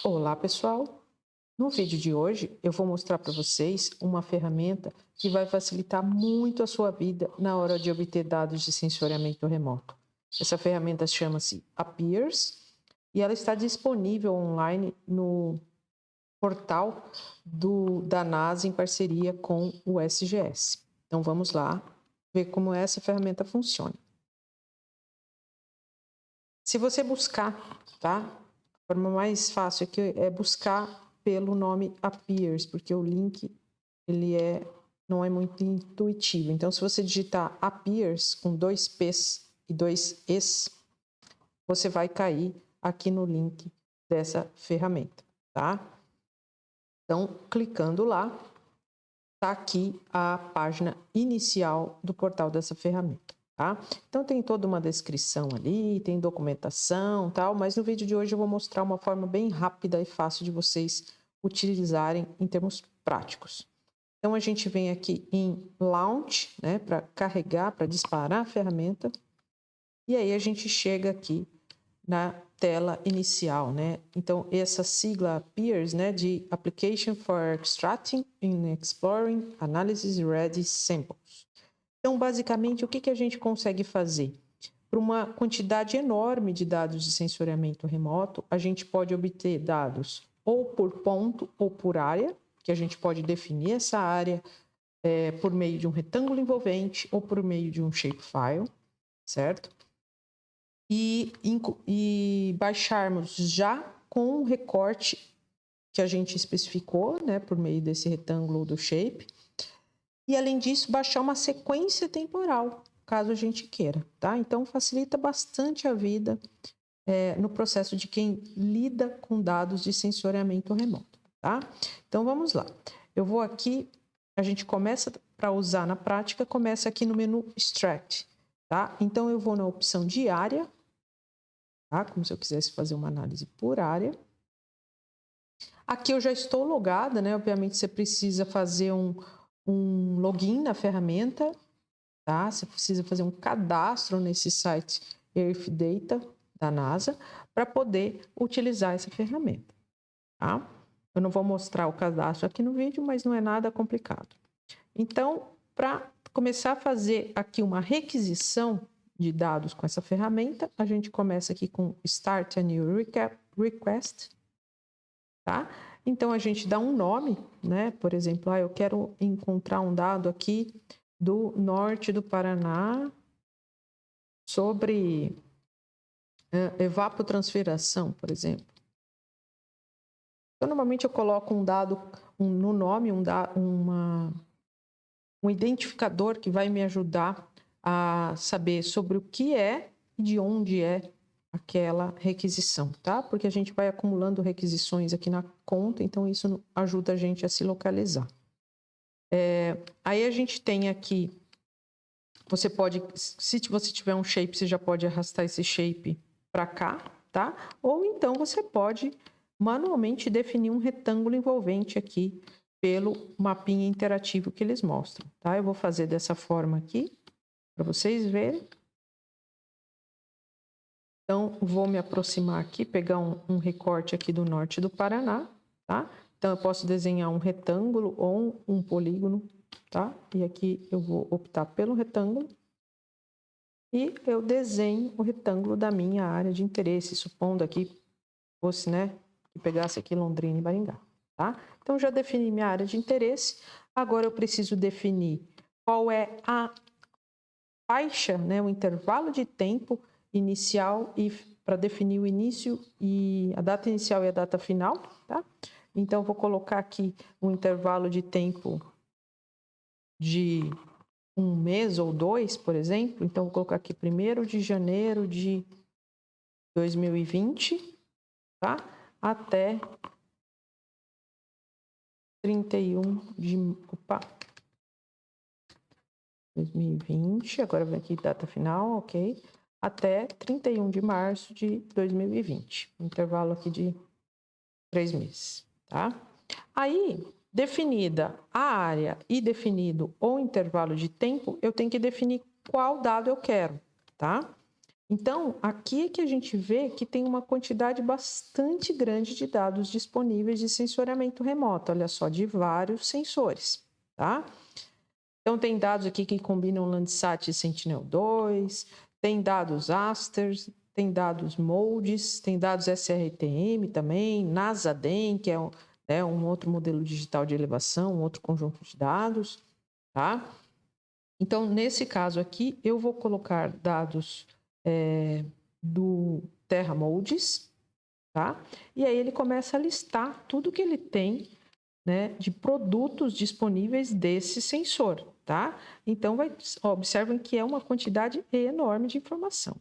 Olá, pessoal! No vídeo de hoje, eu vou mostrar para vocês uma ferramenta que vai facilitar muito a sua vida na hora de obter dados de sensoriamento remoto. Essa ferramenta chama-se Appears e ela está disponível online no portal da NASA em parceria com o SGS. Então vamos lá ver como essa ferramenta funciona. Se você buscar, tá? A forma mais fácil aqui é buscar pelo nome Appears, porque o link não é muito intuitivo. Então, se você digitar Appears com 2 P's e 2 E's, você vai cair aqui no link dessa ferramenta, tá? Então, clicando lá, tá aqui a página inicial do portal dessa ferramenta. Tá? Então tem toda uma descrição ali, tem documentação, tal, mas no vídeo de hoje eu vou mostrar uma forma bem rápida e fácil de vocês utilizarem em termos práticos. Então a gente vem aqui em Launch, né, para carregar, para disparar a ferramenta, e aí a gente chega aqui na tela inicial, né? Então essa sigla Appears, né, de Application for Extracting and Exploring Analysis Ready Samples. Então, basicamente, o que a gente consegue fazer? Para uma quantidade enorme de dados de sensoriamento remoto, a gente pode obter dados ou por ponto ou por área, que a gente pode definir essa área por meio de um retângulo envolvente ou por meio de um shapefile, certo? E baixarmos já com o recorte que a gente especificou, né, por meio desse retângulo do shape. E, além disso, baixar uma sequência temporal, caso a gente queira, tá? Então, facilita bastante a vida no processo de quem lida com dados de sensoriamento remoto, tá? Então, vamos lá. Eu vou aqui, a gente começa, para usar na prática, começa aqui no menu Extract, tá? Então, eu vou na opção de área, tá? Como se eu quisesse fazer uma análise por área. Aqui eu já estou logada, né? Obviamente, você precisa fazer um login na ferramenta, tá? Você precisa fazer um cadastro nesse site Earth Data da NASA para poder utilizar essa ferramenta, tá? Eu não vou mostrar o cadastro aqui no vídeo, mas não é nada complicado. Então, para começar a fazer aqui uma requisição de dados com essa ferramenta, a gente começa aqui com Start a New Request, tá? Então, a gente dá um nome, né? Por exemplo, eu quero encontrar um dado aqui do norte do Paraná sobre evapotranspiração, por exemplo. Então, normalmente eu coloco um dado no nome, um identificador que vai me ajudar a saber sobre o que é e de onde é aquela requisição, tá? Porque a gente vai acumulando requisições aqui na conta, então isso ajuda a gente a se localizar. Aí a gente tem aqui, você pode, se você tiver um shape, você já pode arrastar esse shape para cá, tá? Ou então você pode manualmente definir um retângulo envolvente aqui pelo mapinha interativo que eles mostram, tá? Eu vou fazer dessa forma aqui, para vocês verem. Então, vou me aproximar aqui, pegar um recorte aqui do norte do Paraná, tá? Então, eu posso desenhar um retângulo ou um polígono, tá? E aqui eu vou optar pelo retângulo. E eu desenho o retângulo da minha área de interesse, supondo aqui fosse, né, que pegasse aqui Londrina e Maringá, tá? Então, já defini minha área de interesse. Agora, eu preciso definir qual é a faixa, né, o intervalo de tempo inicial e para definir o início e a data inicial e a data final, tá? Então, vou colocar aqui um intervalo de tempo de 1 mês ou 2, por exemplo. Então, vou colocar aqui 1º de janeiro de 2020, tá? Até 31 de... 2020, agora vem aqui data final, ok? Até 31 de março de 2020. Intervalo aqui de 3 meses, tá? Aí, definida a área e definido o intervalo de tempo, eu tenho que definir qual dado eu quero, tá? Então, aqui é que a gente vê que tem uma quantidade bastante grande de dados disponíveis de sensoriamento remoto, olha só, de vários sensores, tá? Então, tem dados aqui que combinam Landsat e Sentinel-2, tem dados Aster, tem dados MODIS, tem dados SRTM também, NASA-DEM, que é um outro modelo digital de elevação, um outro conjunto de dados, tá? Então, nesse caso aqui, eu vou colocar dados do Terra MODIS, tá? E aí ele começa a listar tudo que ele tem, né, de produtos disponíveis desse sensor, tá? Então, observem que é uma quantidade enorme de informação.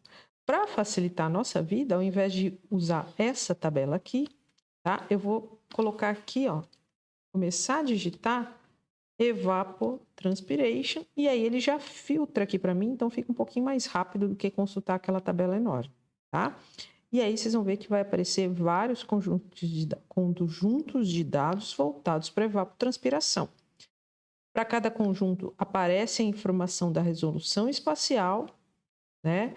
Para facilitar a nossa vida, ao invés de usar essa tabela aqui, tá? Eu vou colocar aqui, ó, começar a digitar evapotranspiration, e aí ele já filtra aqui para mim, então fica um pouquinho mais rápido do que consultar aquela tabela enorme, tá? E aí vocês vão ver que vai aparecer vários conjuntos de dados voltados para evapotranspiração. Para cada conjunto aparece a informação da resolução espacial, né?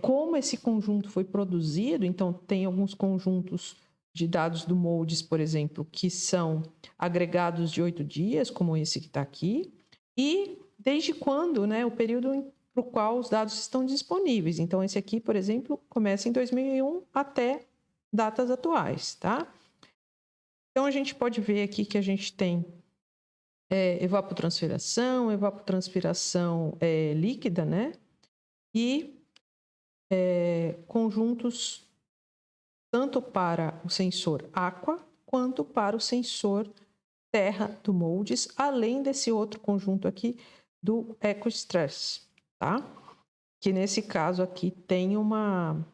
Como esse conjunto foi produzido, então tem alguns conjuntos de dados do MODIS, por exemplo, que são agregados de 8 dias, como esse que está aqui, e desde quando, né, o período para o qual os dados estão disponíveis. Então, esse aqui, por exemplo, começa em 2001 até datas atuais, tá? Então, a gente pode ver aqui que a gente tem evapotranspiração líquida, né? E conjuntos tanto para o sensor Aqua quanto para o sensor Terra do MODIS, além desse outro conjunto aqui do EcoStress, tá? Que nesse caso aqui tem uma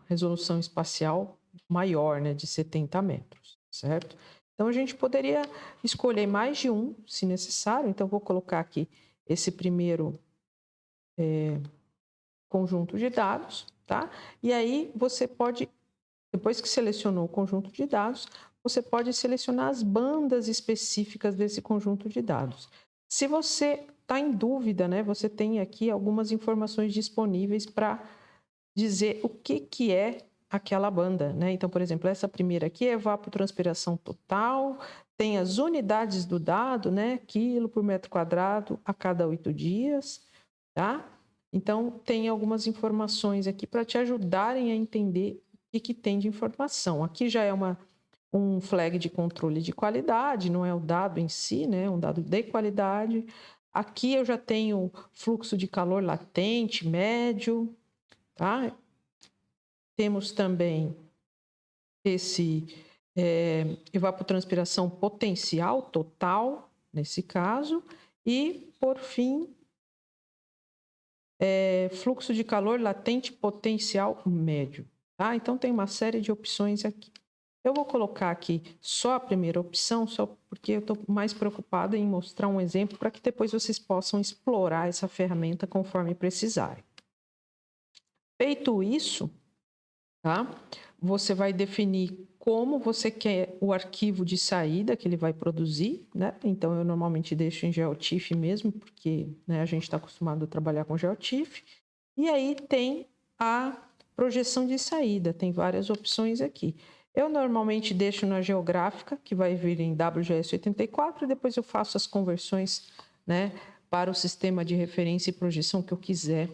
resolução espacial maior, né, de 70 metros, certo? Então a gente poderia escolher mais de um, se necessário. Então vou colocar aqui esse primeiro conjunto de dados, tá? E aí você pode, depois que selecionou o conjunto de dados, você pode selecionar as bandas específicas desse conjunto de dados. Se você está em dúvida, né, você tem aqui algumas informações disponíveis para dizer o que é aquela banda, né? Então, por exemplo, essa primeira aqui é evapotranspiração total, tem as unidades do dado, né? Quilo por metro quadrado a cada 8 dias, tá? Então, tem algumas informações aqui para te ajudarem a entender o que tem de informação. Aqui já é um flag de controle de qualidade, não é o dado em si, né? É um dado de qualidade. Aqui eu já tenho fluxo de calor latente, médio, tá? Temos também esse evapotranspiração potencial total, nesse caso, e, por fim, fluxo de calor latente potencial médio. Tá? Então, tem uma série de opções aqui. Eu vou colocar aqui só a primeira opção, só porque eu estou mais preocupada em mostrar um exemplo para que depois vocês possam explorar essa ferramenta conforme precisarem. Feito isso, tá? Você vai definir como você quer o arquivo de saída que ele vai produzir, né? Então, eu normalmente deixo em GeoTIFF mesmo, porque, né, a gente está acostumado a trabalhar com GeoTIFF. E aí tem a projeção de saída, tem várias opções aqui. Eu normalmente deixo na geográfica, que vai vir em WGS84, e depois eu faço as conversões, né, para o sistema de referência e projeção que eu quiser,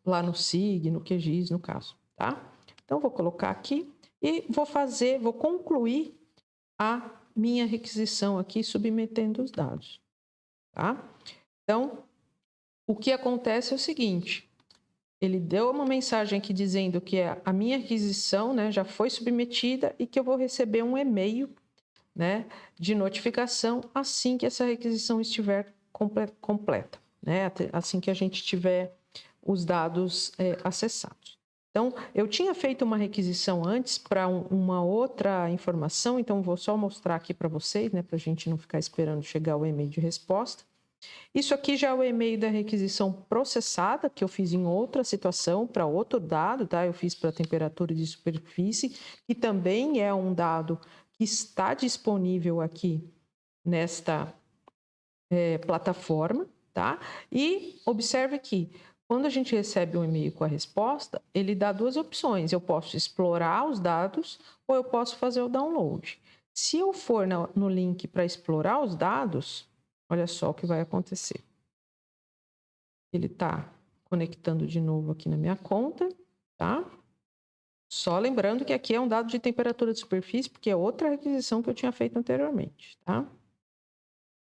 lá no SIG, no QGIS, no caso, tá? Então, vou colocar aqui e vou concluir a minha requisição aqui, submetendo os dados, tá? Então, o que acontece é o seguinte: ele deu uma mensagem aqui dizendo que a minha requisição, né, já foi submetida e que eu vou receber um e-mail, né, de notificação assim que essa requisição estiver completa, né, assim que a gente tiver os dados acessados. Então, eu tinha feito uma requisição antes para uma outra informação, então vou só mostrar aqui para vocês, né, para a gente não ficar esperando chegar o e-mail de resposta. Isso aqui já é o e-mail da requisição processada, que eu fiz em outra situação, para outro dado, tá? Eu fiz para temperatura de superfície, que também é um dado que está disponível aqui nesta plataforma, tá? E observe que quando a gente recebe um e-mail com a resposta, ele dá duas opções. Eu posso explorar os dados ou eu posso fazer o download. Se eu for no link para explorar os dados, olha só o que vai acontecer. Ele está conectando de novo aqui na minha conta, tá? Só lembrando que aqui é um dado de temperatura de superfície, porque é outra requisição que eu tinha feito anteriormente, tá?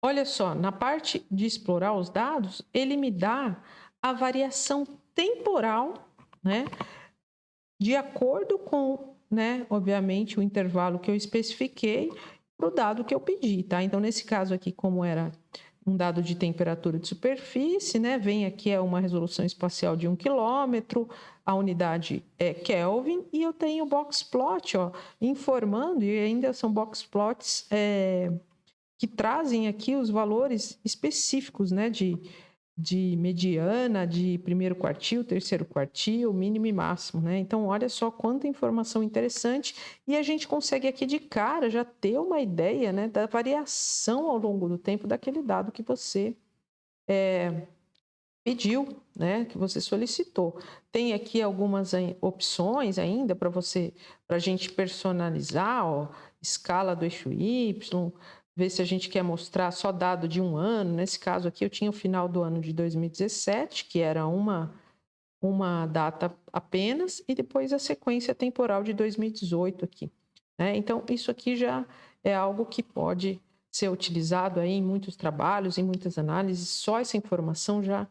Olha só, na parte de explorar os dados, ele me dá a variação temporal, né? De acordo com, né, obviamente, o intervalo que eu especifiquei para o dado que eu pedi, tá? Então, nesse caso aqui, como era um dado de temperatura de superfície, né? Vem aqui é uma resolução espacial de 1 quilômetro, a unidade é Kelvin, e eu tenho box plot, ó, informando, e ainda são box plots que trazem aqui os valores específicos, né? De mediana, de primeiro quartil, terceiro quartil, mínimo e máximo, né? Então, olha só quanta informação interessante e a gente consegue aqui de cara já ter uma ideia, né, da variação ao longo do tempo daquele dado que você pediu, né, que você solicitou. Tem aqui algumas opções ainda para a gente personalizar, ó, escala do eixo Y, ver se a gente quer mostrar só dado de um ano. Nesse caso aqui, eu tinha o final do ano de 2017, que era uma data apenas, e depois a sequência temporal de 2018 aqui, né? Então, isso aqui já é algo que pode ser utilizado aí em muitos trabalhos, em muitas análises. Só essa informação já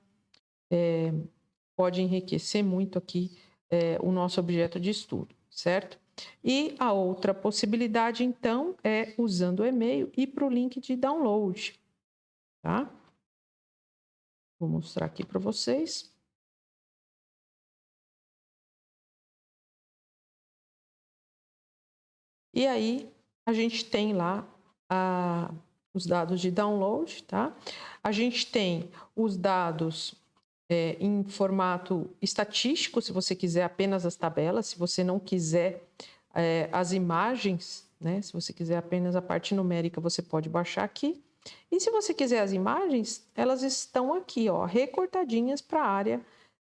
pode enriquecer muito aqui o nosso objeto de estudo, certo? E a outra possibilidade, então, é usando o e-mail e para o link de download, tá? Vou mostrar aqui para vocês. E aí, a gente tem lá os dados de download, tá? A gente tem os dados em formato estatístico, se você quiser apenas as tabelas, se você não quiser as imagens, né? Se você quiser apenas a parte numérica, você pode baixar aqui. E se você quiser as imagens, elas estão aqui, ó, recortadinhas para a área,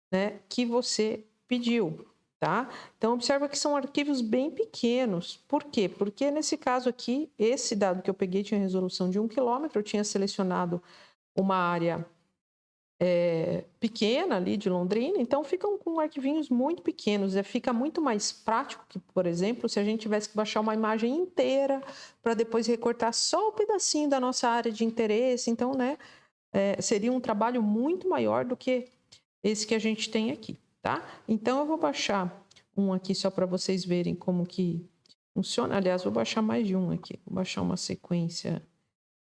né, que você pediu, tá? Então, observa que são arquivos bem pequenos. Por quê? Porque nesse caso aqui, esse dado que eu peguei tinha resolução de 1 quilômetro, eu tinha selecionado uma área pequena ali de Londrina, então ficam com arquivinhos muito pequenos. Fica muito mais prático que, por exemplo, se a gente tivesse que baixar uma imagem inteira para depois recortar só um pedacinho da nossa área de interesse. Então, né, seria um trabalho muito maior do que esse que a gente tem aqui, tá? Então, eu vou baixar um aqui só para vocês verem como que funciona. Aliás, vou baixar mais de um aqui. Vou baixar uma sequência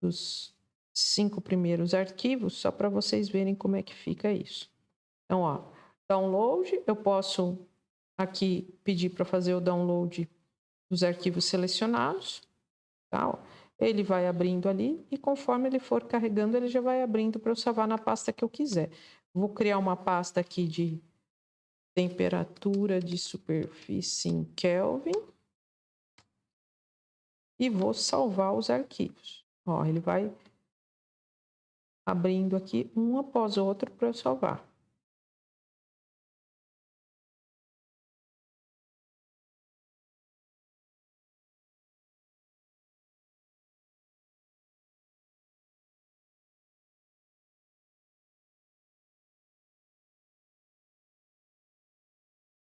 dos 5 primeiros arquivos, só para vocês verem como é que fica isso. Então, ó, download, eu posso aqui pedir para fazer o download dos arquivos selecionados, tá? Ele vai abrindo ali e conforme ele for carregando, ele já vai abrindo para eu salvar na pasta que eu quiser. Vou criar uma pasta aqui de temperatura de superfície em Kelvin e vou salvar os arquivos. Ó, ele vai abrindo aqui um após o outro para eu salvar.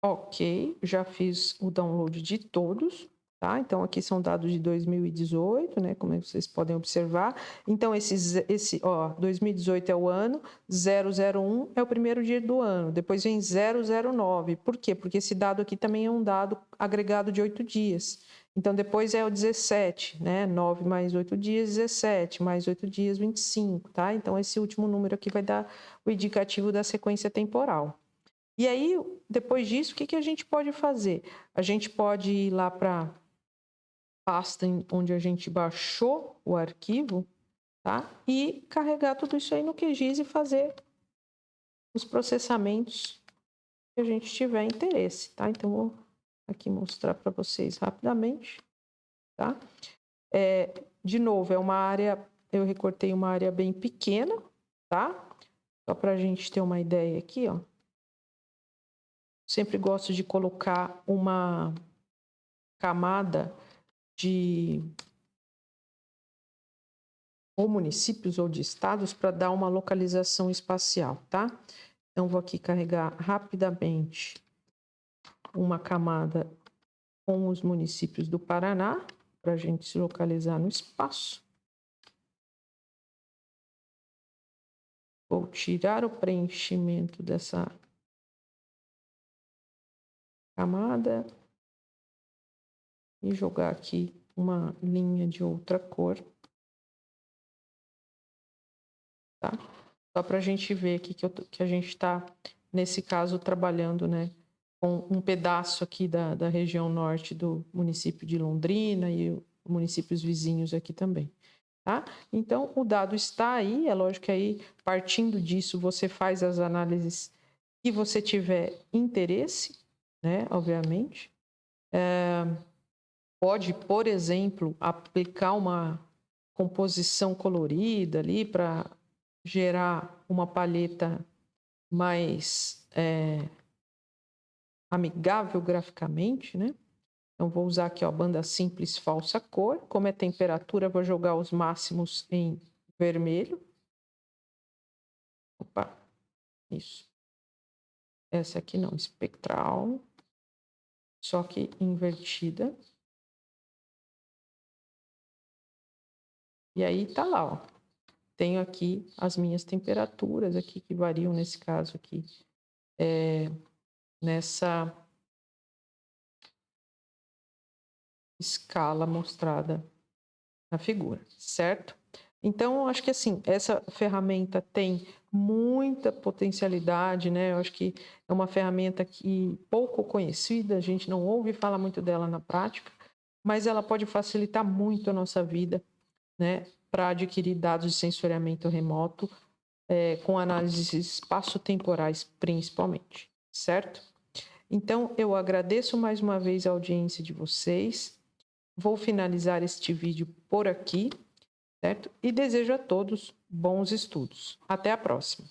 Ok, já fiz o download de todos, tá? Então, aqui são dados de 2018, né? Como vocês podem observar. Então, ó, 2018 é o ano, 001 é o primeiro dia do ano, depois vem 009. Por quê? Porque esse dado aqui também é um dado agregado de 8 dias. Então, depois é o 17, né? 9 mais 8 dias, 17, mais 8 dias, 25, tá? Então, esse último número aqui vai dar o indicativo da sequência temporal. E aí, depois disso, o que a gente pode fazer? A gente pode ir lá para a pasta onde a gente baixou o arquivo, tá? E carregar tudo isso aí no QGIS e fazer os processamentos que a gente tiver interesse, tá? Então, vou aqui mostrar para vocês rapidamente, tá? De novo, é uma área, eu recortei uma área bem pequena, tá? Só para a gente ter uma ideia aqui, ó. sempre gosto de colocar uma camada de ou municípios ou de estados para dar uma localização espacial, tá? Então, vou aqui carregar rapidamente uma camada com os municípios do Paraná, para a gente se localizar no espaço. Vou tirar o preenchimento dessa camada e jogar aqui uma linha de outra cor. Tá? Só para a gente ver aqui que a gente está, nesse caso, trabalhando, né, com um pedaço aqui da região norte do município de Londrina e municípios vizinhos aqui também. Tá? Então, o dado está aí, é lógico que aí, partindo disso, você faz as análises que você tiver interesse, né, obviamente. Pode, por exemplo, aplicar uma composição colorida ali para gerar uma paleta mais amigável graficamente, né? Então, vou usar aqui, ó, banda simples falsa cor. Como é temperatura, vou jogar os máximos em vermelho. Opa, isso. Essa aqui não, espectral. Só que invertida. E aí tá lá, ó. Tenho aqui as minhas temperaturas aqui, que variam nesse caso aqui. Nessa escala mostrada na figura, certo? Então, eu acho que assim, essa ferramenta tem muita potencialidade, né? Eu acho que é uma ferramenta que pouco conhecida, a gente não ouve falar muito dela na prática, mas ela pode facilitar muito a nossa vida, né? Para adquirir dados de sensoriamento remoto, com análises espaço-temporais principalmente, certo? Então, eu agradeço mais uma vez a audiência de vocês. Vou finalizar este vídeo por aqui, certo? E desejo a todos bons estudos. Até a próxima!